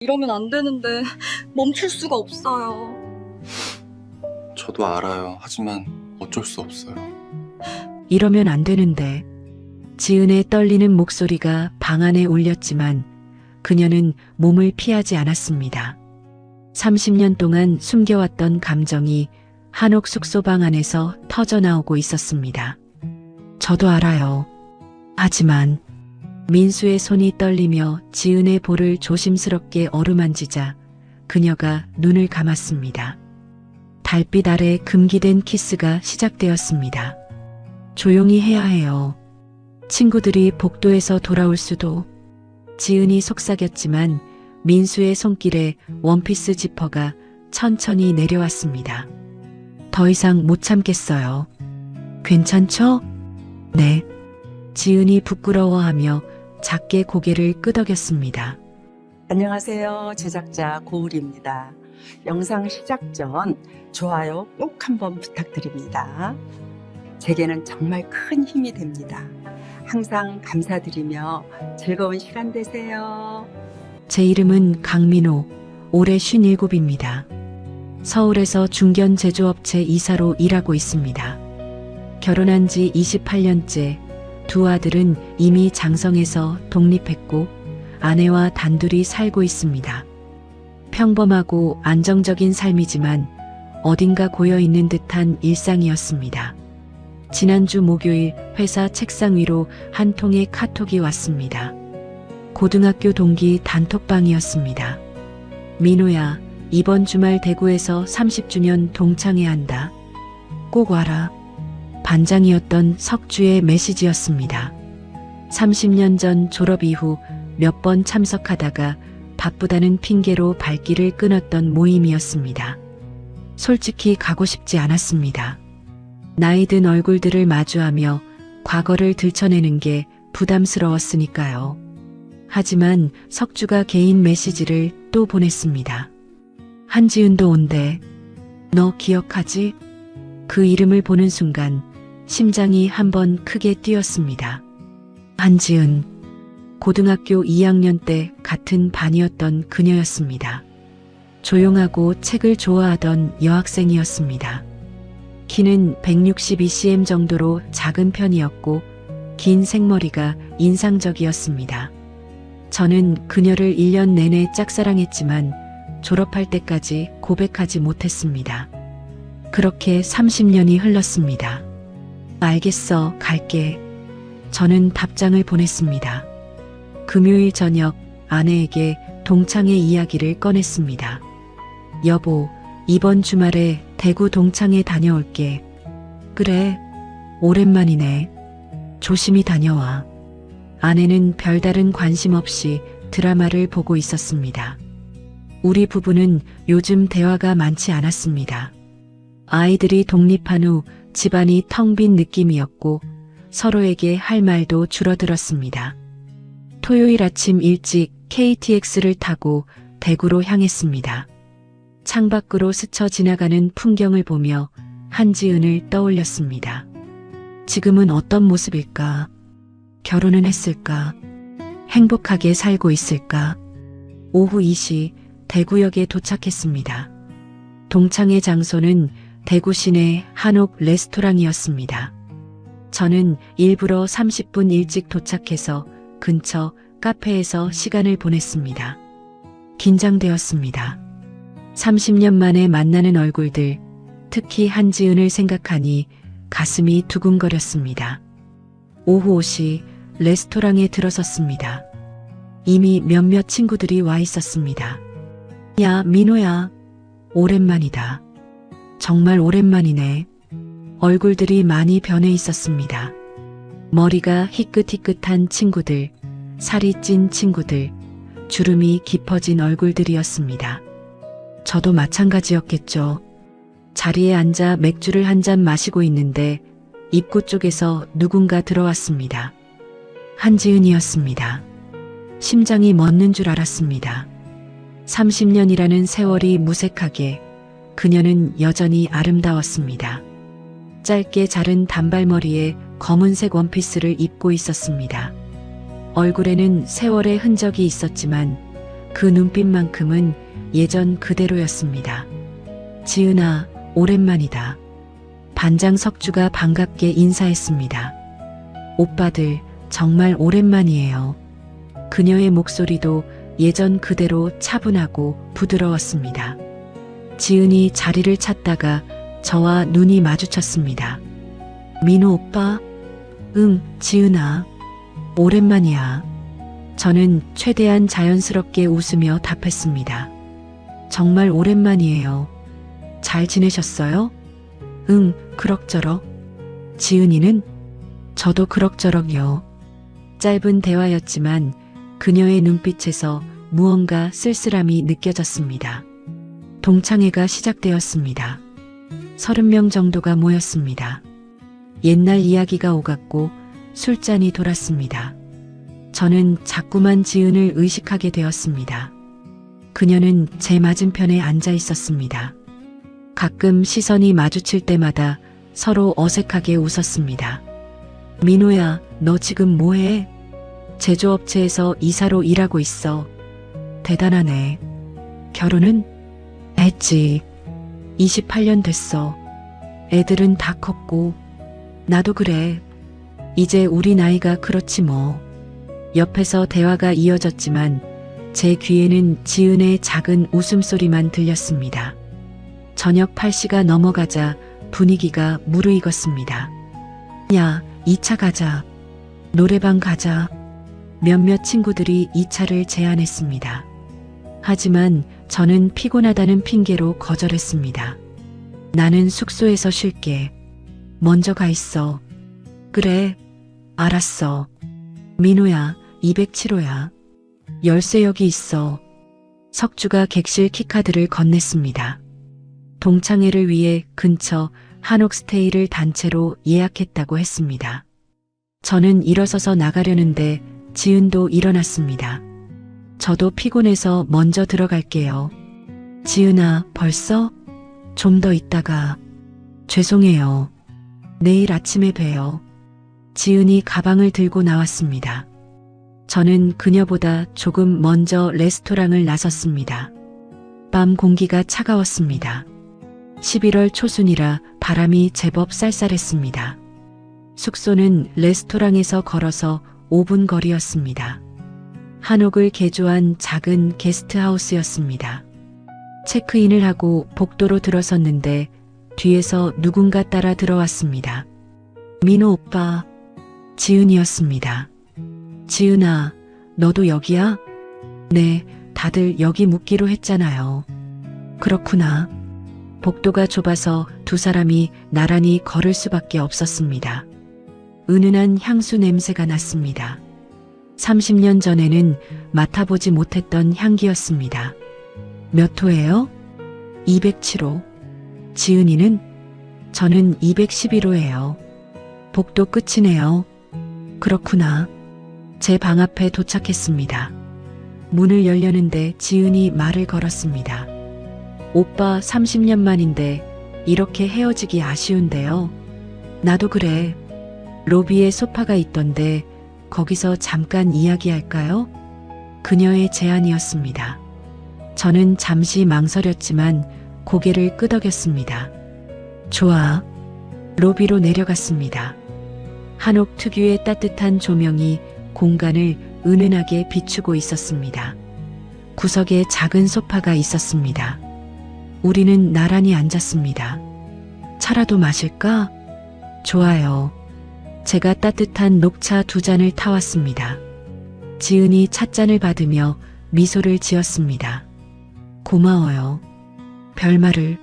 이러면 안 되는데 멈출 수가 없어요. 저도 알아요. 하지만 어쩔 수 없어요. 이러면 안 되는데. 지은의 떨리는 목소리가 방 안에 울렸지만 그녀는 몸을 피하지 않았습니다. 30년 동안 숨겨왔던 감정이 한옥 숙소방 안에서 터져나오고 있었습니다. 저도 알아요. 하지만 민수의 손이 떨리며 지은의 볼을 조심스럽게 어루만지자 그녀가 눈을 감았습니다. 달빛 아래 금기된 키스가 시작되었습니다. 조용히 해야 해요. 친구들이 복도에서 돌아올 수도. 지은이 속삭였지만 민수의 손길에 원피스 지퍼가 천천히 내려왔습니다. 더 이상 못 참겠어요. 괜찮죠? 네. 지은이 부끄러워하며 작게 고개를 끄덕였습니다. 안녕하세요. 제작자 고울입니다. 영상 시작 전 좋아요 꼭 한번 부탁드립니다. 제게는 정말 큰 힘이 됩니다. 항상 감사드리며 즐거운 시간 되세요. 제 이름은 강민호, 올해 57입니다. 서울에서 중견 제조업체 이사로 일하고 있습니다. 결혼한 지 28년째, 두 아들은 이미 장성해서 독립했고 아내와 단둘이 살고 있습니다. 평범하고 안정적인 삶이지만 어딘가 고여있는 듯한 일상이었습니다. 지난주 목요일 회사 책상 위로 한 통의 카톡이 왔습니다. 고등학교 동기 단톡방이었습니다. 민호야, 이번 주말 대구에서 30주년 동창회 한다. 꼭 와라. 반장이었던 석주의 메시지였습니다. 30년 전 졸업 이후 몇 번 참석하다가 바쁘다는 핑계로 발길을 끊었던 모임이었습니다. 솔직히 가고 싶지 않았습니다. 나이 든 얼굴들을 마주하며 과거를 들춰내는 게 부담스러웠으니까요. 하지만 석주가 개인 메시지를 또 보냈습니다. 한지은도 온대. 너 기억하지? 그 이름을 보는 순간 심장이 한번 크게 뛰었습니다. 한지은. 고등학교 2학년 때 같은 반이었던 그녀였습니다. 조용하고 책을 좋아하던 여학생이었습니다. 키는 162cm 정도로 작은 편이었고 긴 생머리가 인상적이었습니다. 저는 그녀를 1년 내내 짝사랑했지만 졸업할 때까지 고백하지 못했습니다. 그렇게 30년이 흘렀습니다. 알겠어, 갈게. 저는 답장을 보냈습니다. 금요일 저녁 아내에게 동창회 이야기를 꺼냈습니다. 여보, 이번 주말에 대구 동창회 다녀올게. 그래, 오랜만이네. 조심히 다녀와. 아내는 별다른 관심 없이 드라마를 보고 있었습니다. 우리 부부는 요즘 대화가 많지 않았습니다. 아이들이 독립한 후 집안이 텅 빈 느낌이었고 서로에게 할 말도 줄어들었습니다. 토요일 아침 일찍 KTX를 타고 대구로 향했습니다. 창밖으로 스쳐 지나가는 풍경을 보며 한지은을 떠올렸습니다. 지금은 어떤 모습일까? 결혼은 했을까? 행복하게 살고 있을까? 오후 2시 대구역에 도착했습니다. 동창회 장소는 대구 시내 한옥 레스토랑이었습니다. 저는 일부러 30분 일찍 도착해서 근처 카페에서 시간을 보냈습니다. 긴장되었습니다. 30년 만에 만나는 얼굴들, 특히 한지은을 생각하니 가슴이 두근거렸습니다. 오후 5시 레스토랑에 들어섰습니다. 이미 몇몇 친구들이 와 있었습니다. 야, 민호야. 오랜만이다. 정말 오랜만이네. 얼굴들이 많이 변해 있었습니다. 머리가 희끗희끗한 친구들, 살이 찐 친구들, 주름이 깊어진 얼굴들이었습니다. 저도 마찬가지였겠죠. 자리에 앉아 맥주를 한 잔 마시고 있는데 입구 쪽에서 누군가 들어왔습니다. 한지은이었습니다. 심장이 멎는 줄 알았습니다. 30년이라는 세월이 무색하게 그녀는 여전히 아름다웠습니다. 짧게 자른 단발머리에 검은색 원피스를 입고 있었습니다. 얼굴에는 세월의 흔적이 있었지만 그 눈빛만큼은 예전 그대로였습니다. 지은아, 오랜만이다. 반장 석주가 반갑게 인사했습니다. 오빠들, 정말 오랜만이에요. 그녀의 목소리도 예전 그대로 차분하고 부드러웠습니다. 지은이 자리를 찾다가 저와 눈이 마주쳤습니다. 민호 오빠? 응, 지은아. 오랜만이야. 저는 최대한 자연스럽게 웃으며 답했습니다. 정말 오랜만이에요. 잘 지내셨어요? 응, 그럭저럭. 지은이는? 저도 그럭저럭요. 짧은 대화였지만 그녀의 눈빛에서 무언가 쓸쓸함이 느껴졌습니다. 동창회가 시작되었습니다. 30명 정도가 모였습니다. 옛날 이야기가 오갔고 술잔이 돌았습니다. 저는 자꾸만 지은을 의식하게 되었습니다. 그녀는 제 맞은편에 앉아 있었습니다. 가끔 시선이 마주칠 때마다 서로 어색하게 웃었습니다. 민호야, 너 지금 뭐해? 제조업체에서 이사로 일하고 있어. 대단하네. 결혼은? 했지. 28년 됐어. 애들은 다 컸고. 나도 그래. 이제 우리 나이가 그렇지 뭐. 옆에서 대화가 이어졌지만 제 귀에는 지은의 작은 웃음소리만 들렸습니다. 저녁 8시가 넘어가자 분위기가 무르익었습니다. 야, 2차 가자. 노래방 가자. 몇몇 친구들이 2차를 제안했습니다. 하지만 저는 피곤하다는 핑계로 거절했습니다. 나는 숙소에서 쉴게. 먼저 가 있어. 그래, 알았어. 민호야, 207호야. 열쇠 여기 있어. 석주가 객실 키카드를 건넸습니다. 동창회를 위해 근처 한옥스테이를 단체로 예약했다고 했습니다. 저는 일어서서 나가려는데 지은도 일어났습니다. 저도 피곤해서 먼저 들어갈게요. 지은아, 벌써? 좀 더 있다가. 죄송해요. 내일 아침에 봬요. 지은이 가방을 들고 나왔습니다. 저는 그녀보다 조금 먼저 레스토랑을 나섰습니다. 밤 공기가 차가웠습니다. 11월 초순이라 바람이 제법 쌀쌀했습니다. 숙소는 레스토랑에서 걸어서 5분 거리였습니다. 한옥을 개조한 작은 게스트하우스였습니다. 체크인을 하고 복도로 들어섰는데 뒤에서 누군가 따라 들어왔습니다. 민호 오빠, 지은이었습니다. 지은아, 너도 여기야? 네, 다들 여기 묵기로 했잖아요. 그렇구나. 복도가 좁아서 두 사람이 나란히 걸을 수밖에 없었습니다. 은은한 향수 냄새가 났습니다. 30년 전에는 맡아보지 못했던 향기였습니다. 몇 호예요? 207호. 지은이는? 저는 211호예요. 복도 끝이네요. 그렇구나. 제 방 앞에 도착했습니다. 문을 열려는데 지은이 말을 걸었습니다. 오빠 30년 만인데 이렇게 헤어지기 아쉬운데요. 나도 그래. 로비에 소파가 있던데 거기서 잠깐 이야기할까요? 그녀의 제안이었습니다. 저는 잠시 망설였지만 고개를 끄덕였습니다. 좋아. 로비로 내려갔습니다. 한옥 특유의 따뜻한 조명이 공간을 은은하게 비추고 있었습니다. 구석에 작은 소파가 있었습니다. 우리는 나란히 앉았습니다. 차라도 마실까? 좋아요. 제가 따뜻한 녹차 2잔을 타왔습니다. 지은이 찻잔을 받으며 미소를 지었습니다. 고마워요. 별말을.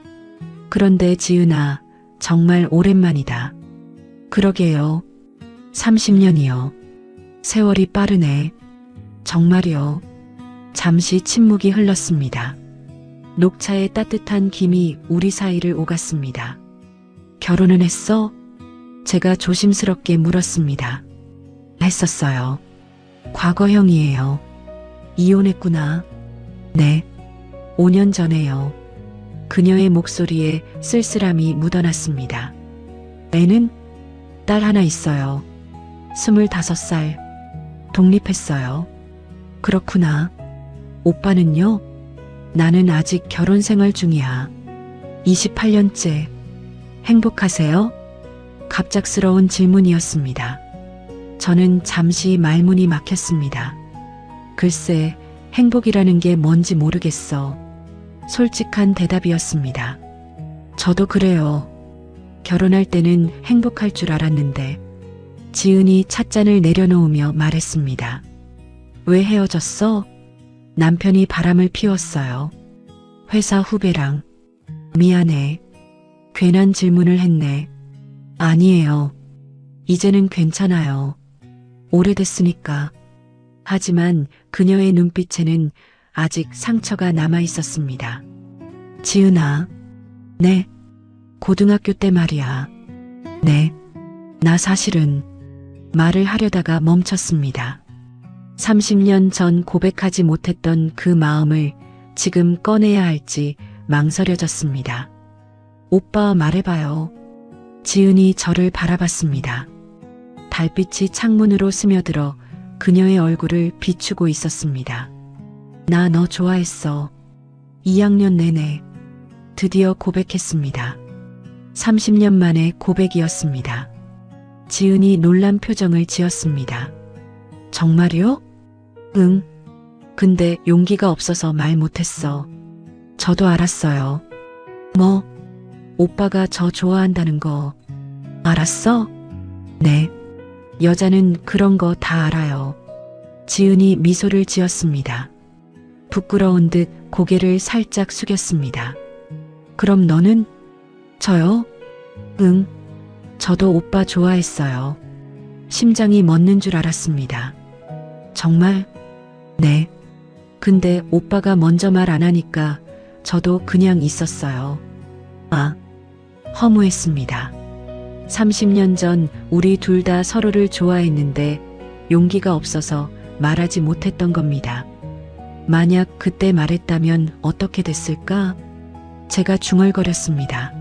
그런데 지은아, 정말 오랜만이다. 그러게요. 30년이요. 세월이 빠르네. 정말이요. 잠시 침묵이 흘렀습니다. 녹차의 따뜻한 김이 우리 사이를 오갔습니다. 결혼은 했어? 제가 조심스럽게 물었습니다. 했었어요. 과거형이에요. 이혼했구나. 네. 5년 전에요. 그녀의 목소리에 쓸쓸함이 묻어났습니다. 애는? 딸 하나 있어요. 25살. 독립했어요. 그렇구나. 오빠는요? 나는 아직 결혼 생활 중이야. 28년째. 행복하세요? 갑작스러운 질문이었습니다. 저는 잠시 말문이 막혔습니다. 글쎄, 행복이라는 게 뭔지 모르겠어. 솔직한 대답이었습니다. 저도 그래요. 결혼할 때는 행복할 줄 알았는데. 지은이 찻잔을 내려놓으며 말했습니다. 왜 헤어졌어? 남편이 바람을 피웠어요. 회사 후배랑. 미안해. 괜한 질문을 했네. 아니에요. 이제는 괜찮아요. 오래됐으니까. 하지만 그녀의 눈빛에는 아직 상처가 남아 있었습니다. 지은아. 네. 고등학교 때 말이야. 네. 나 사실은 말을 하려다가 멈췄습니다. 30년 전 고백하지 못했던 그 마음을 지금 꺼내야 할지 망설여졌습니다. 오빠 말해봐요. 지은이 저를 바라봤습니다. 달빛이 창문으로 스며들어 그녀의 얼굴을 비추고 있었습니다. 나 너 좋아했어. 2학년 내내. 드디어 고백했습니다. 30년 만에 고백이었습니다. 지은이 놀란 표정을 지었습니다. 정말요? 응. 근데 용기가 없어서 말 못했어. 저도 알았어요. 뭐? 오빠가 저 좋아한다는 거. 알았어? 네. 여자는 그런 거 다 알아요. 지은이 미소를 지었습니다. 부끄러운 듯 고개를 살짝 숙였습니다. 그럼 너는? 저요? 응. 저도 오빠 좋아했어요. 심장이 멎는 줄 알았습니다. 정말? 네. 근데 오빠가 먼저 말 안 하니까 저도 그냥 있었어요. 아, 허무했습니다. 30년 전 우리 둘 다 서로를 좋아했는데 용기가 없어서 말하지 못했던 겁니다. 만약 그때 말했다면 어떻게 됐을까? 제가 중얼거렸습니다.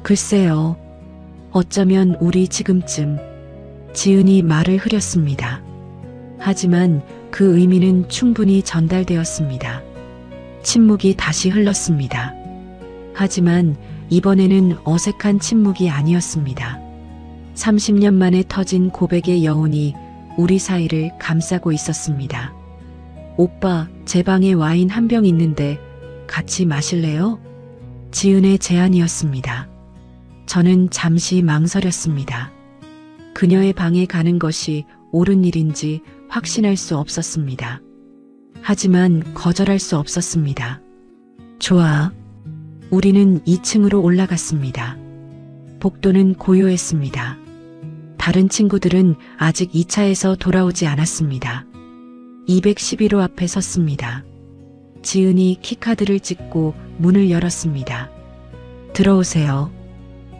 글쎄요. 어쩌면 우리 지금쯤. 지은이 말을 흐렸습니다. 하지만 그 의미는 충분히 전달되었습니다. 침묵이 다시 흘렀습니다. 하지만 이번에는 어색한 침묵이 아니었습니다. 30년 만에 터진 고백의 여운이 우리 사이를 감싸고 있었습니다. 오빠, 제 방에 와인 한 병 있는데 같이 마실래요? 지은의 제안이었습니다. 저는 잠시 망설였습니다. 그녀의 방에 가는 것이 옳은 일인지 확신할 수 없었습니다. 하지만 거절할 수 없었습니다. 좋아. 우리는 2층으로 올라갔습니다. 복도는 고요했습니다. 다른 친구들은 아직 2차에서 돌아오지 않았습니다. 211호 앞에 섰습니다. 지은이 키카드를 찍고 문을 열었습니다. 들어오세요.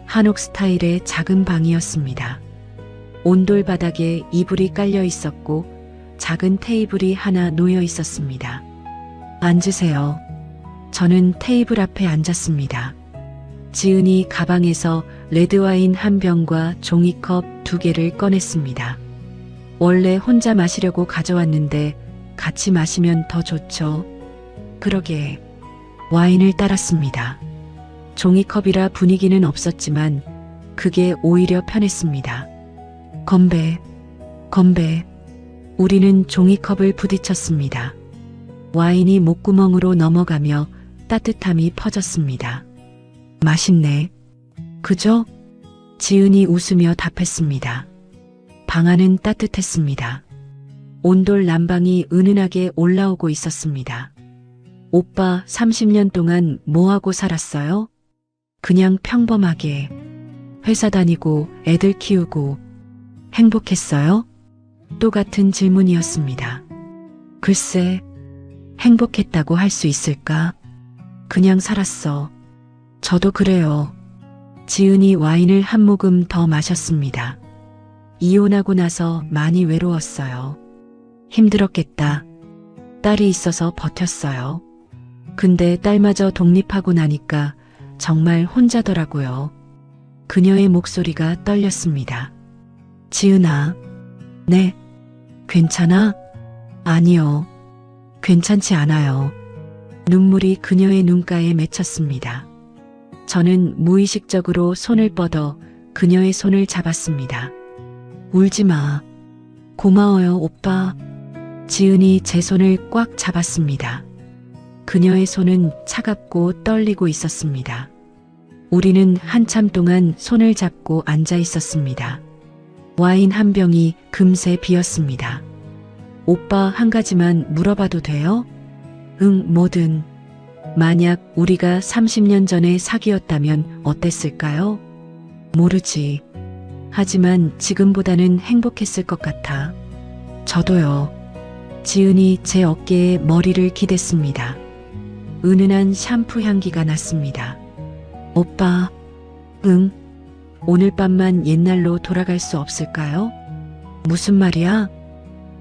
한옥 스타일의 작은 방이었습니다. 온돌 바닥에 이불이 깔려 있었고 작은 테이블이 하나 놓여 있었습니다. 앉으세요. 저는 테이블 앞에 앉았습니다. 지은이 가방에서 레드와인 한 병과 종이컵 2개를 꺼냈습니다. 원래 혼자 마시려고 가져왔는데 같이 마시면 더 좋죠. 그러게 와인을 따랐습니다. 종이컵이라 분위기는 없었지만 그게 오히려 편했습니다. 건배, 건배. 우리는 종이컵을 부딪혔습니다. 와인이 목구멍으로 넘어가며 따뜻함이 퍼졌습니다. 맛있네. 그죠? 지은이 웃으며 답했습니다. 방 안은 따뜻했습니다. 온돌 난방이 은은하게 올라오고 있었습니다. 오빠 30년 동안 뭐하고 살았어요? 그냥 평범하게. 회사 다니고 애들 키우고. 행복했어요? 똑같은 질문이었습니다. 글쎄, 행복했다고 할 수 있을까? 그냥 살았어. 저도 그래요. 지은이 와인을 한 모금 더 마셨습니다. 이혼하고 나서 많이 외로웠어요. 힘들었겠다. 딸이 있어서 버텼어요. 근데 딸마저 독립하고 나니까 정말 혼자더라고요. 그녀의 목소리가 떨렸습니다. 지은아. 네. 괜찮아? 아니요. 괜찮지 않아요. 눈물이 그녀의 눈가에 맺혔습니다. 저는 무의식적으로 손을 뻗어 그녀의 손을 잡았습니다. 울지 마. 고마워요, 오빠. 지은이 제 손을 꽉 잡았습니다. 그녀의 손은 차갑고 떨리고 있었습니다. 우리는 한참 동안 손을 잡고 앉아 있었습니다. 와인 한 병이 금세 비었습니다. 오빠, 한 가지만 물어봐도 돼요? 응, 뭐든. 만약 우리가 30년 전에 사귀었다면 어땠을까요? 모르지. 하지만 지금보다는 행복했을 것 같아. 저도요. 지은이 제 어깨에 머리를 기댔습니다. 은은한 샴푸 향기가 났습니다. 오빠, 응. 오늘 밤만 옛날로 돌아갈 수 없을까요? 무슨 말이야?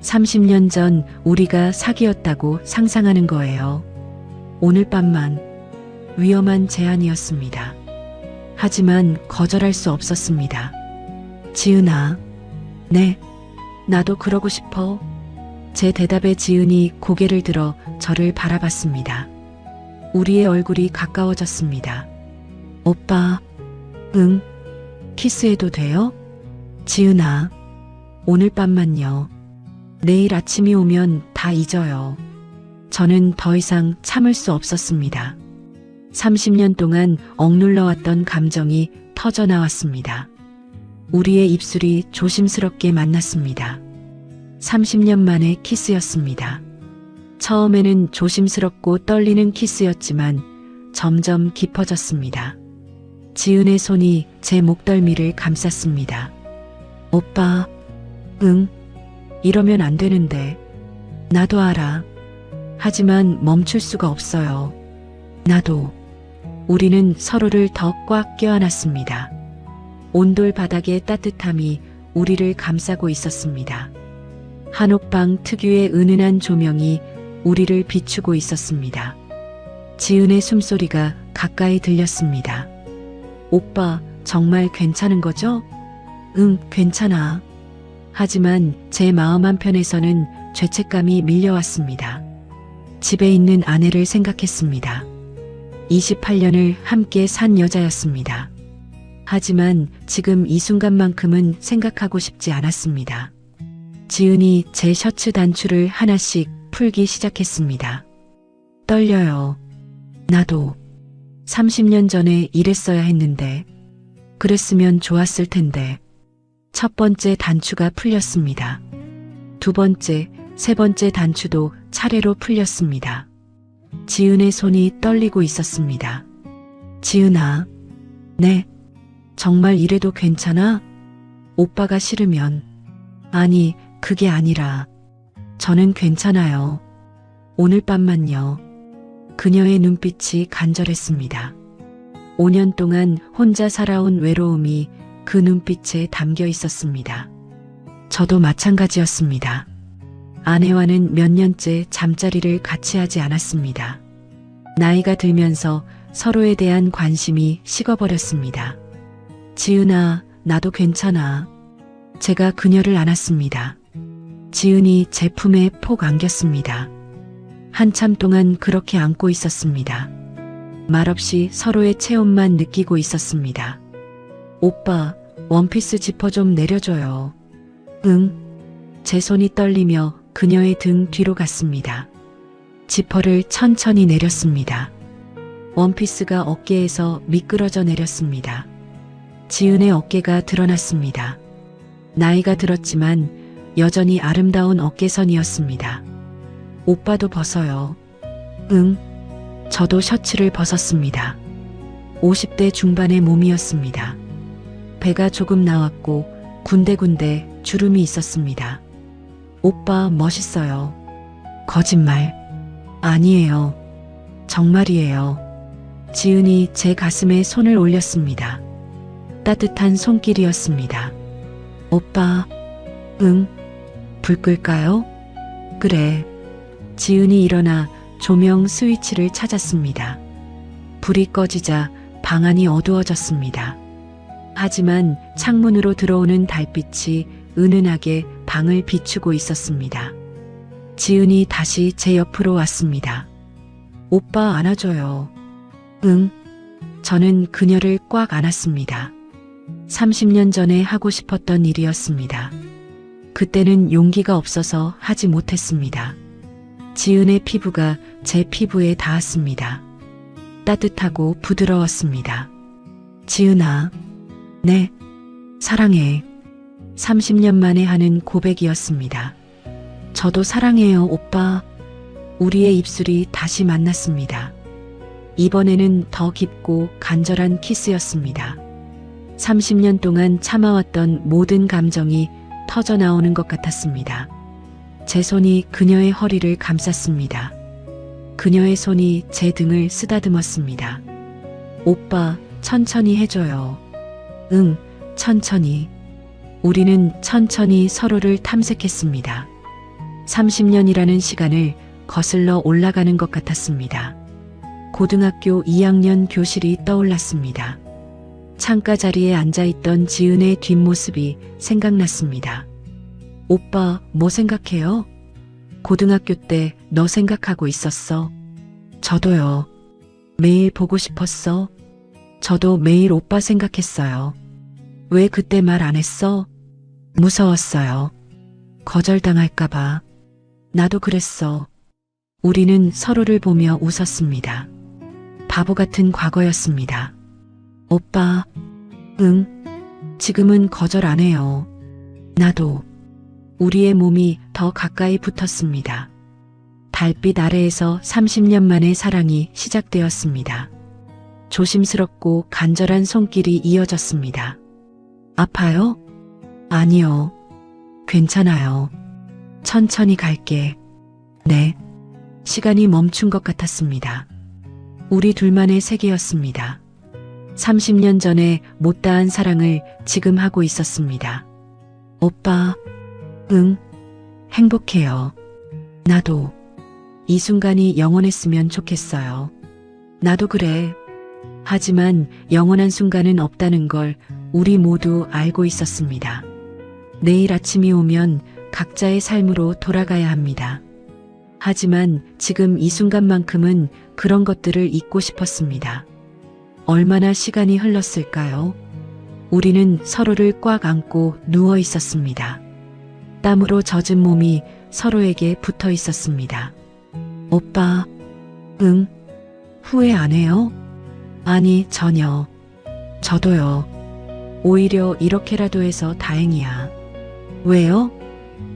30년 전 우리가 사귀었다고 상상하는 거예요. 오늘 밤만. 위험한 제안이었습니다. 하지만 거절할 수 없었습니다. 지은아. 네, 나도 그러고 싶어. 제 대답에 지은이 고개를 들어 저를 바라봤습니다. 우리의 얼굴이 가까워졌습니다. 오빠, 응. 키스해도 돼요? 지은아, 오늘 밤만요. 내일 아침이 오면 다 잊어요. 저는 더 이상 참을 수 없었습니다. 30년 동안 억눌러왔던 감정이 터져나왔습니다. 우리의 입술이 조심스럽게 만났습니다. 30년 만의 키스였습니다. 처음에는 조심스럽고 떨리는 키스였지만 점점 깊어졌습니다. 지은의 손이 제 목덜미를 감쌌습니다. 오빠, 응. 이러면 안 되는데. 나도 알아. 하지만 멈출 수가 없어요. 나도. 우리는 서로를 더 꽉 껴안았습니다. 온돌 바닥의 따뜻함이 우리를 감싸고 있었습니다. 한옥방 특유의 은은한 조명이 우리를 비추고 있었습니다. 지은의 숨소리가 가까이 들렸습니다. 오빠, 정말 괜찮은 거죠? 응, 괜찮아. 하지만 제 마음 한편에서는 죄책감이 밀려왔습니다. 집에 있는 아내를 생각했습니다. 28년을 함께 산 여자였습니다. 하지만 지금 이 순간만큼은 생각하고 싶지 않았습니다. 지은이 제 셔츠 단추를 하나씩 풀기 시작했습니다. 떨려요. 나도. 30년 전에 이랬어야 했는데. 그랬으면 좋았을 텐데. 첫 번째 단추가 풀렸습니다. 두 번째, 세 번째 단추도 차례로 풀렸습니다. 지은의 손이 떨리고 있었습니다. 지은아. 네. 정말 이래도 괜찮아? 오빠가 싫으면. 아니, 그게 아니라. 저는 괜찮아요. 오늘 밤만요. 그녀의 눈빛이 간절했습니다. 5년 동안 혼자 살아온 외로움이 그 눈빛에 담겨 있었습니다. 저도 마찬가지였습니다. 아내와는 몇 년째 잠자리를 같이 하지 않았습니다. 나이가 들면서 서로에 대한 관심이 식어버렸습니다. 지은아, 나도 괜찮아. 제가 그녀를 안았습니다. 지은이 제 품에 폭 안겼습니다. 한참 동안 그렇게 안고 있었습니다. 말없이 서로의 체온만 느끼고 있었습니다. 오빠, 원피스 지퍼 좀 내려줘요. 응. 제 손이 떨리며 그녀의 등 뒤로 갔습니다. 지퍼를 천천히 내렸습니다. 원피스가 어깨에서 미끄러져 내렸습니다. 지은의 어깨가 드러났습니다. 나이가 들었지만 여전히 아름다운 어깨선이었습니다. 오빠도 벗어요. 응. 저도 셔츠를 벗었습니다. 50대 중반의 몸이었습니다. 배가 조금 나왔고 군데군데 주름이 있었습니다. 오빠 멋있어요. 거짓말. 아니에요. 정말이에요. 지은이 제 가슴에 손을 올렸습니다. 따뜻한 손길이었습니다. 오빠. 응. 불 끌까요? 그래. 지은이 일어나 조명 스위치를 찾았습니다. 불이 꺼지자 방 안이 어두워졌습니다. 하지만 창문으로 들어오는 달빛이 은은하게 방을 비추고 있었습니다. 지은이 다시 제 옆으로 왔습니다. 오빠 안아줘요. 응. 저는 그녀를 꽉 안았습니다. 30년 전에 하고 싶었던 일이었습니다. 그때는 용기가 없어서 하지 못했습니다. 지은의 피부가 제 피부에 닿았습니다. 따뜻하고 부드러웠습니다. 지은아, 네, 사랑해. 30년 만에 하는 고백이었습니다. 저도 사랑해요, 오빠. 우리의 입술이 다시 만났습니다. 이번에는 더 깊고 간절한 키스였습니다. 30년 동안 참아왔던 모든 감정이 터져 나오는 것 같았습니다. 제 손이 그녀의 허리를 감쌌습니다. 그녀의 손이 제 등을 쓰다듬었습니다. 오빠, 천천히 해줘요. 응, 천천히. 우리는 천천히 서로를 탐색했습니다. 30년이라는 시간을 거슬러 올라가는 것 같았습니다. 고등학교 2학년 교실이 떠올랐습니다. 창가 자리에 앉아있던 지은의 뒷모습이 생각났습니다. 오빠, 뭐 생각해요? 고등학교 때 너 생각하고 있었어. 저도요. 매일 보고 싶었어. 저도 매일 오빠 생각했어요. 왜 그때 말 안 했어? 무서웠어요. 거절당할까봐. 나도 그랬어. 우리는 서로를 보며 웃었습니다. 바보 같은 과거였습니다. 오빠, 응, 지금은 거절 안 해요. 나도. 우리의 몸이 더 가까이 붙었습니다. 달빛 아래에서 30년 만의 사랑이 시작되었습니다. 조심스럽고 간절한 손길이 이어졌습니다. 아파요? 아니요. 괜찮아요. 천천히 갈게. 네. 시간이 멈춘 것 같았습니다. 우리 둘만의 세계였습니다. 30년 전에 못다한 사랑을 지금 하고 있었습니다. 오빠, 응, 행복해요. 나도. 이 순간이 영원했으면 좋겠어요. 나도 그래. 하지만 영원한 순간은 없다는 걸 우리 모두 알고 있었습니다. 내일 아침이 오면 각자의 삶으로 돌아가야 합니다. 하지만 지금 이 순간만큼은 그런 것들을 잊고 싶었습니다. 얼마나 시간이 흘렀을까요? 우리는 서로를 꽉 안고 누워 있었습니다. 땀으로 젖은 몸이 서로에게 붙어 있었습니다. 오빠, 응, 후회 안 해요? 아니, 전혀. 저도요. 오히려 이렇게라도 해서 다행이야. 왜요?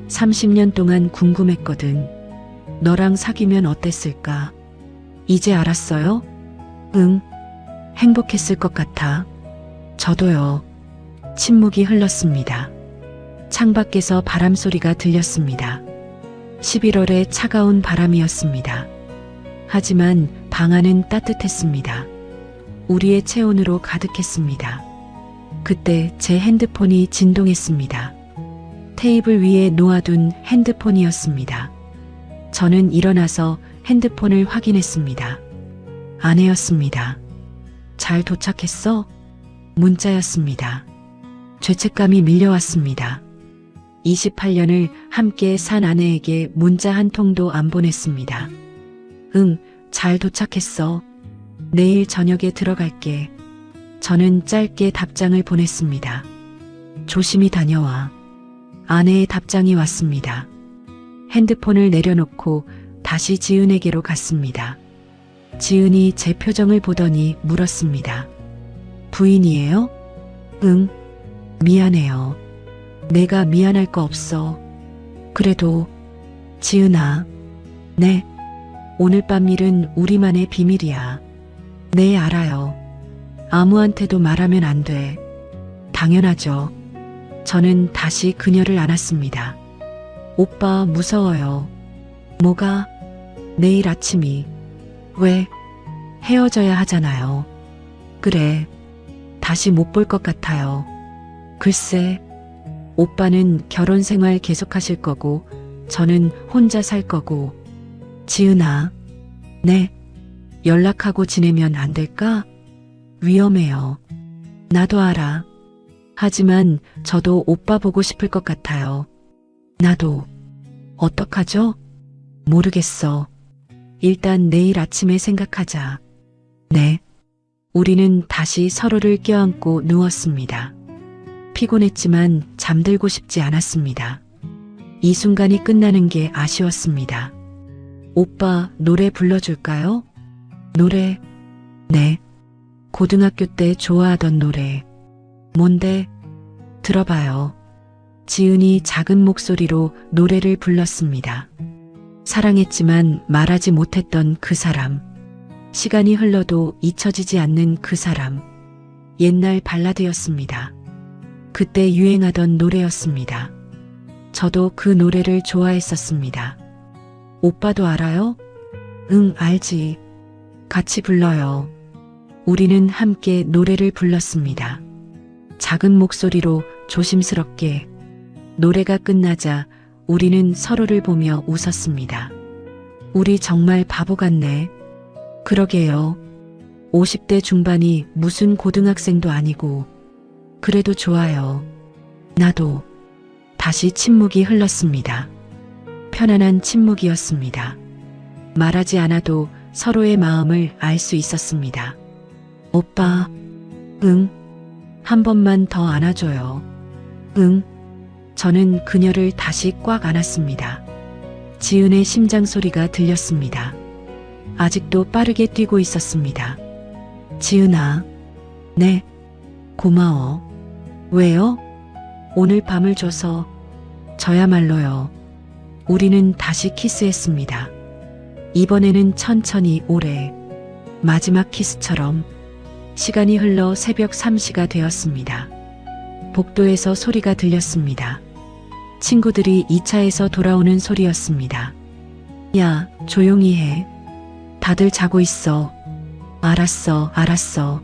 30년 동안 궁금했거든. 너랑 사귀면 어땠을까? 이제 알았어요? 응, 행복했을 것 같아. 저도요. 침묵이 흘렀습니다. 창밖에서 바람 소리가 들렸습니다. 11월의 차가운 바람이었습니다. 하지만 방 안은 따뜻했습니다. 우리의 체온으로 가득했습니다. 그때 제 핸드폰이 진동했습니다. 테이블 위에 놓아둔 핸드폰이었습니다. 저는 일어나서 핸드폰을 확인했습니다. 아내였습니다. 잘 도착했어? 문자였습니다. 죄책감이 밀려왔습니다. 28년을 함께 산 아내에게 문자 한 통도 안 보냈습니다. 응, 잘 도착했어. 내일 저녁에 들어갈게. 저는 짧게 답장을 보냈습니다. 조심히 다녀와. 아내의 답장이 왔습니다. 핸드폰을 내려놓고 다시 지은에게로 갔습니다. 지은이 제 표정을 보더니 물었습니다. 부인이에요? 응, 미안해요. 내가 미안할 거 없어. 그래도, 지은아. 네, 오늘 밤 일은 우리만의 비밀이야. 네, 알아요. 아무한테도 말하면 안 돼. 당연하죠. 저는 다시 그녀를 안았습니다. 오빠, 무서워요. 뭐가? 내일 아침이. 왜? 헤어져야 하잖아요. 그래. 다시 못 볼 것 같아요. 글쎄, 오빠는 결혼 생활 계속하실 거고, 저는 혼자 살 거고. 지은아. 네. 연락하고 지내면 안 될까? 위험해요. 나도 알아. 하지만 저도 오빠 보고 싶을 것 같아요. 나도. 어떡하죠? 모르겠어. 일단 내일 아침에 생각하자. 네. 우리는 다시 서로를 껴안고 누웠습니다. 피곤했지만 잠들고 싶지 않았습니다. 이 순간이 끝나는 게 아쉬웠습니다. 오빠, 노래 불러줄까요? 노래? 네. 고등학교 때 좋아하던 노래. 뭔데? 들어봐요. 지은이 작은 목소리로 노래를 불렀습니다. 사랑했지만 말하지 못했던 그 사람. 시간이 흘러도 잊혀지지 않는 그 사람. 옛날 발라드였습니다. 그때 유행하던 노래였습니다. 저도 그 노래를 좋아했었습니다. 오빠도 알아요? 응, 알지. 같이 불러요. 우리는 함께 노래를 불렀습니다. 작은 목소리로 조심스럽게. 노래가 끝나자 우리는 서로를 보며 웃었습니다. 우리 정말 바보 같네. 그러게요. 50대 중반이 무슨 고등학생도 아니고. 그래도 좋아요. 나도. 다시 침묵이 흘렀습니다. 편안한 침묵이었습니다. 말하지 않아도 서로의 마음을 알 수 있었습니다. 오빠, 응. 한 번만 더 안아줘요. 응. 저는 그녀를 다시 꽉 안았습니다. 지은의 심장 소리가 들렸습니다. 아직도 빠르게 뛰고 있었습니다. 지은아. 네. 고마워. 왜요? 오늘 밤을 줘서. 저야말로요. 우리는 다시 키스했습니다. 이번에는 천천히 오래. 마지막 키스처럼. 시간이 흘러 새벽 3시가 되었습니다. 복도에서 소리가 들렸습니다. 친구들이 2차에서 돌아오는 소리였습니다. 야, 조용히 해. 다들 자고 있어. 알았어, 알았어.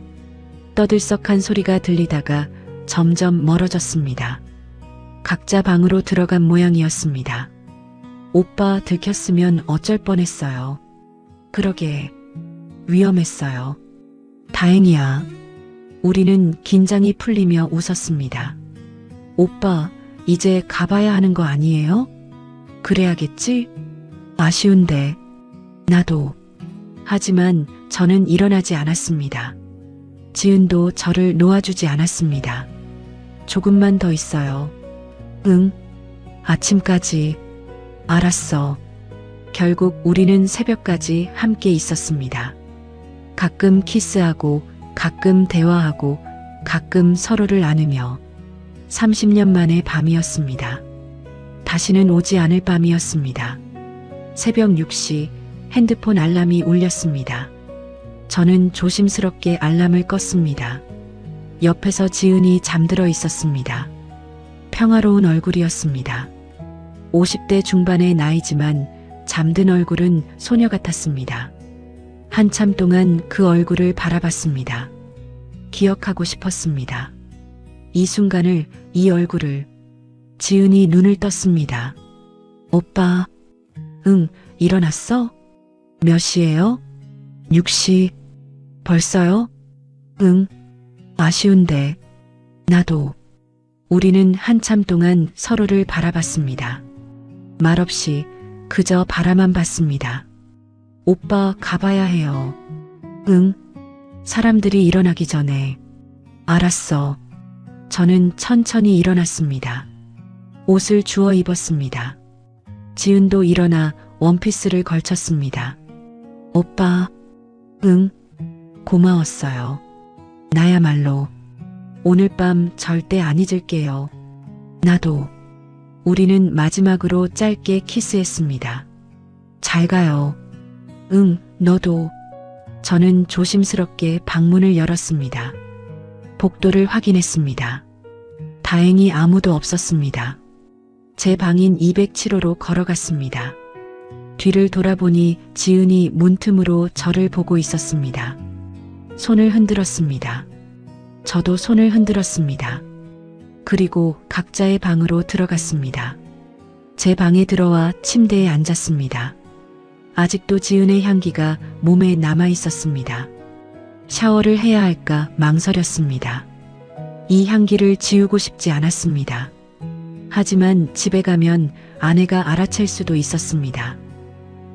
떠들썩한 소리가 들리다가 점점 멀어졌습니다. 각자 방으로 들어간 모양이었습니다. 오빠 들켰으면 어쩔 뻔했어요. 그러게. 위험했어요. 다행이야. 우리는 긴장이 풀리며 웃었습니다. 오빠, 이제 가봐야 하는 거 아니에요? 그래야겠지? 아쉬운데. 나도. 하지만 저는 일어나지 않았습니다. 지은도 저를 놓아주지 않았습니다. 조금만 더 있어요. 응. 아침까지. 알았어. 결국 우리는 새벽까지 함께 있었습니다. 가끔 키스하고, 가끔 대화하고, 가끔 서로를 안으며 30년 만의 밤이었습니다. 다시는 오지 않을 밤이었습니다. 새벽 6시 핸드폰 알람이 울렸습니다. 저는 조심스럽게 알람을 껐습니다. 옆에서 지은이 잠들어 있었습니다. 평화로운 얼굴이었습니다. 50대 중반의 나이지만 잠든 얼굴은 소녀 같았습니다. 한참 동안 그 얼굴을 바라봤습니다. 기억하고 싶었습니다. 이 순간을, 이 얼굴을. 지은이 눈을 떴습니다. 오빠. 응, 일어났어? 몇 시예요? 6시. 벌써요? 응. 아쉬운데. 나도. 우리는 한참 동안 서로를 바라봤습니다. 말없이 그저 바라만 봤습니다. 오빠, 가봐야 해요. 응. 사람들이 일어나기 전에. 알았어. 저는 천천히 일어났습니다. 옷을 주워 입었습니다. 지은도 일어나 원피스를 걸쳤습니다. 오빠. 응. 고마웠어요. 나야말로. 오늘 밤 절대 안 잊을게요. 나도. 우리는 마지막으로 짧게 키스했습니다. 잘 가요. 응, 너도. 저는 조심스럽게 방문을 열었습니다. 복도를 확인했습니다. 다행히 아무도 없었습니다. 제 방인 207호로 걸어갔습니다. 뒤를 돌아보니 지은이 문틈으로 저를 보고 있었습니다. 손을 흔들었습니다. 저도 손을 흔들었습니다. 그리고 각자의 방으로 들어갔습니다. 제 방에 들어와 침대에 앉았습니다. 아직도 지은의 향기가 몸에 남아 있었습니다. 샤워를 해야 할까 망설였습니다. 이 향기를 지우고 싶지 않았습니다. 하지만 집에 가면 아내가 알아챌 수도 있었습니다.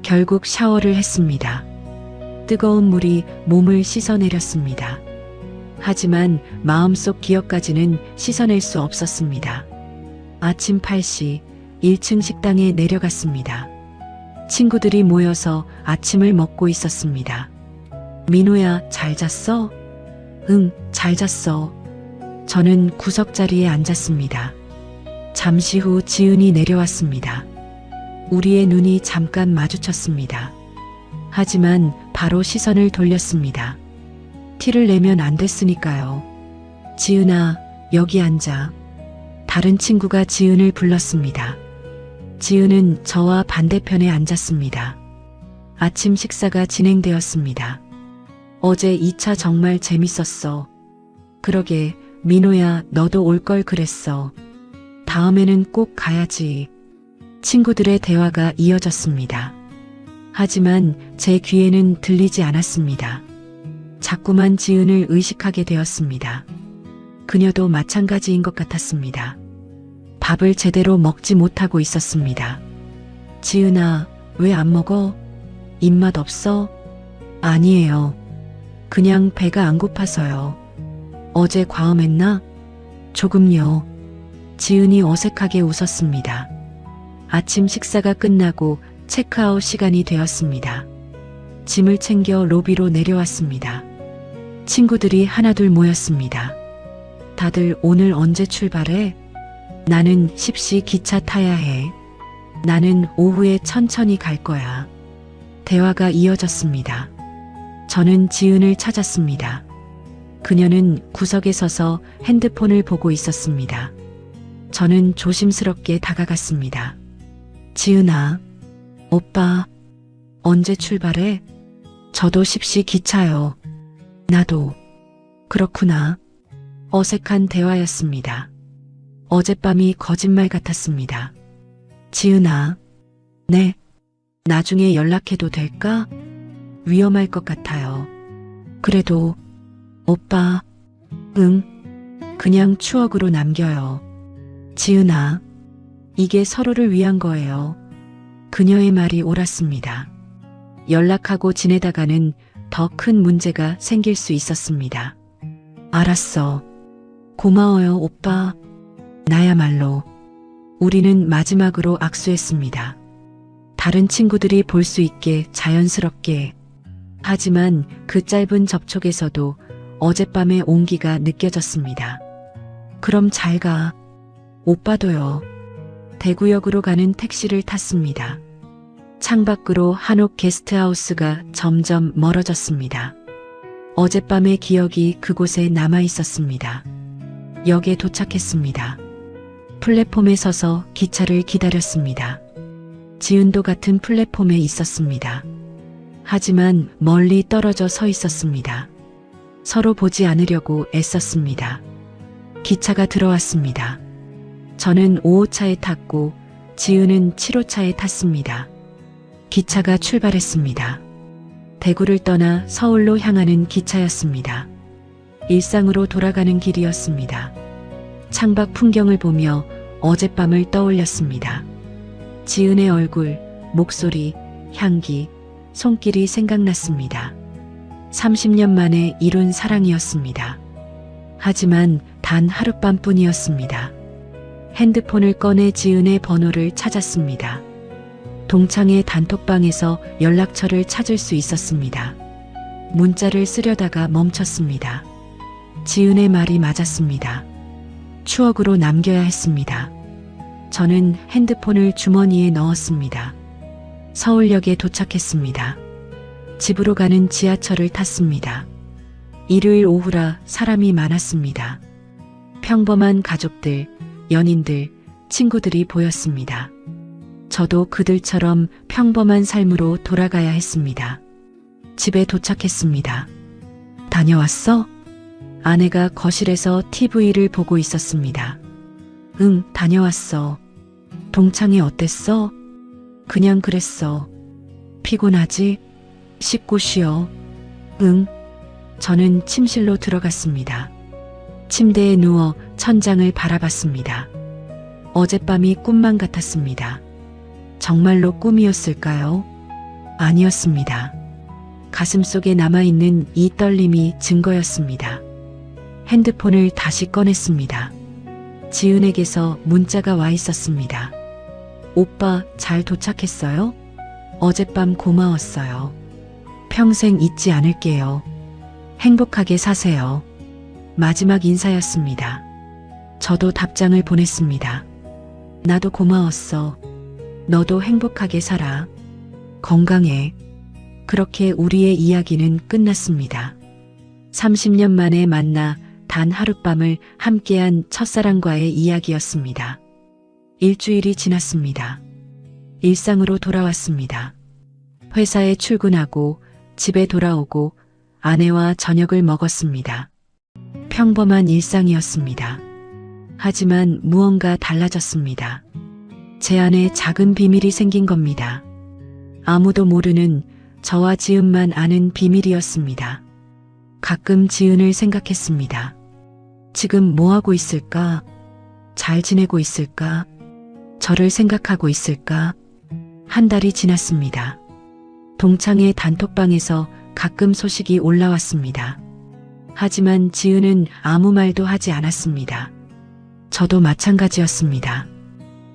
결국 샤워를 했습니다. 뜨거운 물이 몸을 씻어내렸습니다. 하지만 마음속 기억까지는 씻어낼 수 없었습니다. 아침 8시 1층 식당에 내려갔습니다. 친구들이 모여서 아침을 먹고 있었습니다. 민호야, 잘 잤어? 응, 잘 잤어. 저는 구석자리에 앉았습니다. 잠시 후 지은이 내려왔습니다. 우리의 눈이 잠깐 마주쳤습니다. 하지만 바로 시선을 돌렸습니다. 티를 내면 안 됐으니까요. 지은아, 여기 앉아. 다른 친구가 지은을 불렀습니다. 지은은 저와 반대편에 앉았습니다. 아침 식사가 진행되었습니다. 어제 2차 정말 재밌었어. 그러게, 민호야, 너도 올 걸 그랬어. 다음에는 꼭 가야지. 친구들의 대화가 이어졌습니다. 하지만 제 귀에는 들리지 않았습니다. 자꾸만 지은을 의식하게 되었습니다. 그녀도 마찬가지인 것 같았습니다. 밥을 제대로 먹지 못하고 있었습니다. 지은아, 왜 안 먹어? 입맛 없어? 아니에요. 그냥 배가 안 고파서요. 어제 과음했나? 조금요. 지은이 어색하게 웃었습니다. 아침 식사가 끝나고 체크아웃 시간이 되었습니다. 짐을 챙겨 로비로 내려왔습니다. 친구들이 하나둘 모였습니다. 다들 오늘 언제 출발해? 나는 10시 기차 타야 해. 나는 오후에 천천히 갈 거야. 대화가 이어졌습니다. 저는 지은을 찾았습니다. 그녀는 구석에 서서 핸드폰을 보고 있었습니다. 저는 조심스럽게 다가갔습니다. 지은아, 오빠, 언제 출발해? 저도 10시 기차요. 나도. 그렇구나. 어색한 대화였습니다. 어젯밤이 거짓말 같았습니다. 지은아, 네. 나중에 연락해도 될까? 위험할 것 같아요. 그래도, 오빠, 응. 그냥 추억으로 남겨요. 지은아, 이게 서로를 위한 거예요. 그녀의 말이 옳았습니다. 연락하고 지내다가는 더 큰 문제가 생길 수 있었습니다. 알았어. 고마워요, 오빠. 나야말로. 우리는 마지막으로 악수했습니다. 다른 친구들이 볼 수 있게 자연스럽게. 하지만 그 짧은 접촉에서도 어젯밤의 온기가 느껴졌습니다. 그럼 잘 가. 오빠도요. 대구역으로 가는 택시를 탔습니다. 창밖으로 한옥 게스트하우스가 점점 멀어졌습니다. 어젯밤의 기억이 그곳에 남아 있었습니다. 역에 도착했습니다. 플랫폼에 서서 기차를 기다렸습니다. 지은도 같은 플랫폼에 있었습니다. 하지만 멀리 떨어져 서 있었습니다. 서로 보지 않으려고 애썼습니다. 기차가 들어왔습니다. 저는 5호차에 탔고 지은은 7호차에 탔습니다. 기차가 출발했습니다. 대구를 떠나 서울로 향하는 기차였습니다. 일상으로 돌아가는 길이었습니다. 창밖 풍경을 보며 어젯밤을 떠올렸습니다. 지은의 얼굴, 목소리, 향기, 손길이 생각났습니다. 30년 만에 이룬 사랑이었습니다. 하지만 단 하룻밤뿐이었습니다. 핸드폰을 꺼내 지은의 번호를 찾았습니다. 동창의 단톡방에서 연락처를 찾을 수 있었습니다. 문자를 쓰려다가 멈췄습니다. 지은의 말이 맞았습니다. 추억으로 남겨야 했습니다. 저는 핸드폰을 주머니에 넣었습니다. 서울역에 도착했습니다. 집으로 가는 지하철을 탔습니다. 일요일 오후라 사람이 많았습니다. 평범한 가족들, 연인들, 친구들이 보였습니다. 저도 그들처럼 평범한 삶으로 돌아가야 했습니다. 집에 도착했습니다. 다녀왔어? 아내가 거실에서 TV를 보고 있었습니다. 응, 다녀왔어. 동창이 어땠어? 그냥 그랬어. 피곤하지? 씻고 쉬어. 응. 저는 침실로 들어갔습니다. 침대에 누워 천장을 바라봤습니다. 어젯밤이 꿈만 같았습니다. 정말로 꿈이었을까요? 아니었습니다. 가슴속에 남아있는 이 떨림이 증거였습니다. 핸드폰을 다시 꺼냈습니다. 지은에게서 문자가 와 있었습니다. 오빠 잘 도착했어요? 어젯밤 고마웠어요. 평생 잊지 않을게요. 행복하게 사세요. 마지막 인사였습니다. 저도 답장을 보냈습니다. 나도 고마웠어. 너도 행복하게 살아. 건강해. 그렇게 우리의 이야기는 끝났습니다. 30년 만에 만나 단 하룻밤을 함께한 첫사랑과의 이야기였습니다. 일주일이 지났습니다. 일상으로 돌아왔습니다. 회사에 출근하고 집에 돌아오고 아내와 저녁을 먹었습니다. 평범한 일상이었습니다. 하지만 무언가 달라졌습니다. 제 안에 작은 비밀이 생긴 겁니다. 아무도 모르는 저와 지은만 아는 비밀이었습니다. 가끔 지은을 생각했습니다. 지금 뭐 하고 있을까? 잘 지내고 있을까? 저를 생각하고 있을까? 한 달이 지났습니다. 동창의 단톡방에서 가끔 소식이 올라왔습니다. 하지만 지은은 아무 말도 하지 않았습니다. 저도 마찬가지였습니다.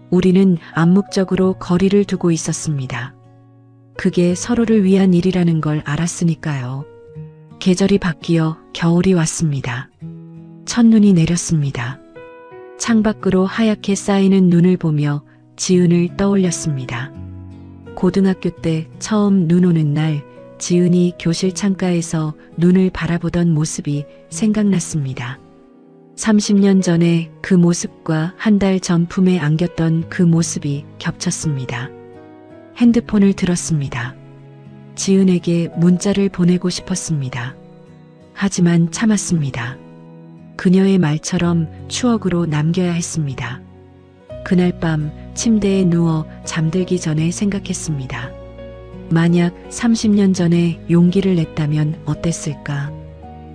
우리는 암묵적으로 거리를 두고 있었습니다. 그게 서로를 위한 일이라는 걸 알았으니까요. 계절이 바뀌어 겨울이 왔습니다. 첫눈이 내렸습니다. 창밖으로 하얗게 쌓이는 눈을 보며 지은을 떠올렸습니다. 고등학교 때 처음 눈 오는 날 지은이 교실 창가에서 눈을 바라보던 모습이 생각났습니다. 30년 전에 그 모습과 한 달 전 품에 안겼던 그 모습이 겹쳤습니다. 핸드폰을 들었습니다. 지은에게 문자를 보내고 싶었습니다. 하지만 참았습니다. 그녀의 말처럼 추억으로 남겨야 했습니다. 그날 밤 침대에 누워 잠들기 전에 생각했습니다. 만약 30년 전에 용기를 냈다면 어땠을까?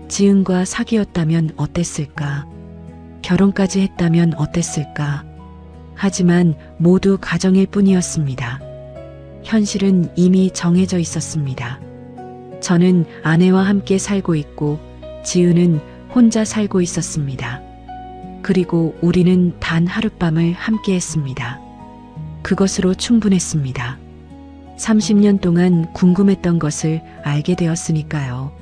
지은과 사귀었다면 어땠을까? 결혼까지 했다면 어땠을까? 하지만 모두 가정일 뿐이었습니다. 현실은 이미 정해져 있었습니다. 저는 아내와 함께 살고 있고 지은은 혼자 살고 있었습니다. 그리고 우리는 단 하룻밤을 함께 했습니다. 그것으로 충분했습니다. 30년 동안 궁금했던 것을 알게 되었으니까요.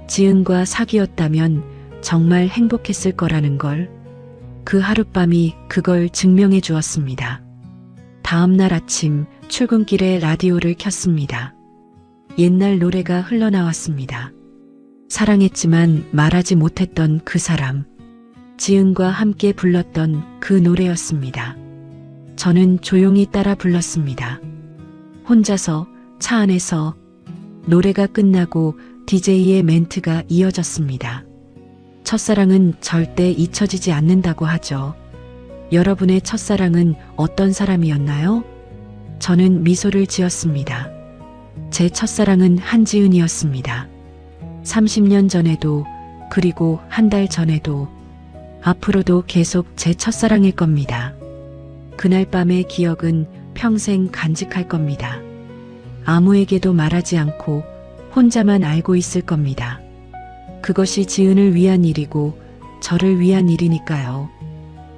지은과 사귀었다면 정말 행복했을 거라는 걸, 그 하룻밤이 그걸 증명해 주었습니다. 다음 날 아침 출근길에 라디오를 켰습니다. 옛날 노래가 흘러나왔습니다. 사랑했지만 말하지 못했던 그 사람, 지은과 함께 불렀던 그 노래였습니다. 저는 조용히 따라 불렀습니다. 혼자서 차 안에서. 노래가 끝나고 DJ의 멘트가 이어졌습니다. 첫사랑은 절대 잊혀지지 않는다고 하죠. 여러분의 첫사랑은 어떤 사람이었나요? 저는 미소를 지었습니다. 제 첫사랑은 한지은이었습니다. 30년 전에도, 그리고 한 달 전에도, 앞으로도 계속 제 첫사랑일 겁니다. 그날 밤의 기억은 평생 간직할 겁니다. 아무에게도 말하지 않고 혼자만 알고 있을 겁니다. 그것이 지은을 위한 일이고 저를 위한 일이니까요.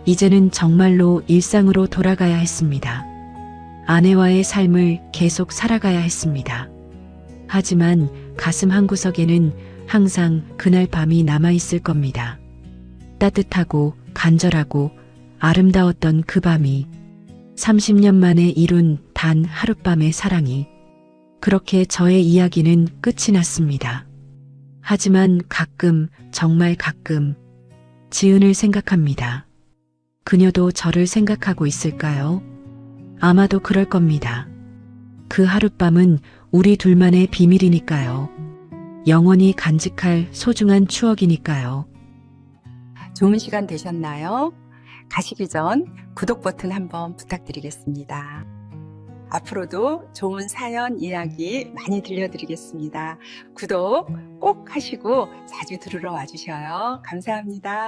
이제는 정말로 일상으로 돌아가야 했습니다. 아내와의 삶을 계속 살아가야 했습니다. 하지만 가슴 한구석에는 항상 그날 밤이 남아있을 겁니다. 따뜻하고 간절하고 아름다웠던 그 밤이, 30년 만에 이룬 단 하룻밤의 사랑이, 그렇게 저의 이야기는 끝이 났습니다. 하지만 가끔, 정말 가끔 지은을 생각합니다. 그녀도 저를 생각하고 있을까요? 아마도 그럴 겁니다. 그 하룻밤은 우리 둘만의 비밀이니까요. 영원히 간직할 소중한 추억이니까요. 좋은 시간 되셨나요? 가시기 전 구독 버튼 한번 부탁드리겠습니다. 앞으로도 좋은 사연 이야기 많이 들려드리겠습니다. 구독 꼭 하시고 자주 들으러 와주셔요. 감사합니다.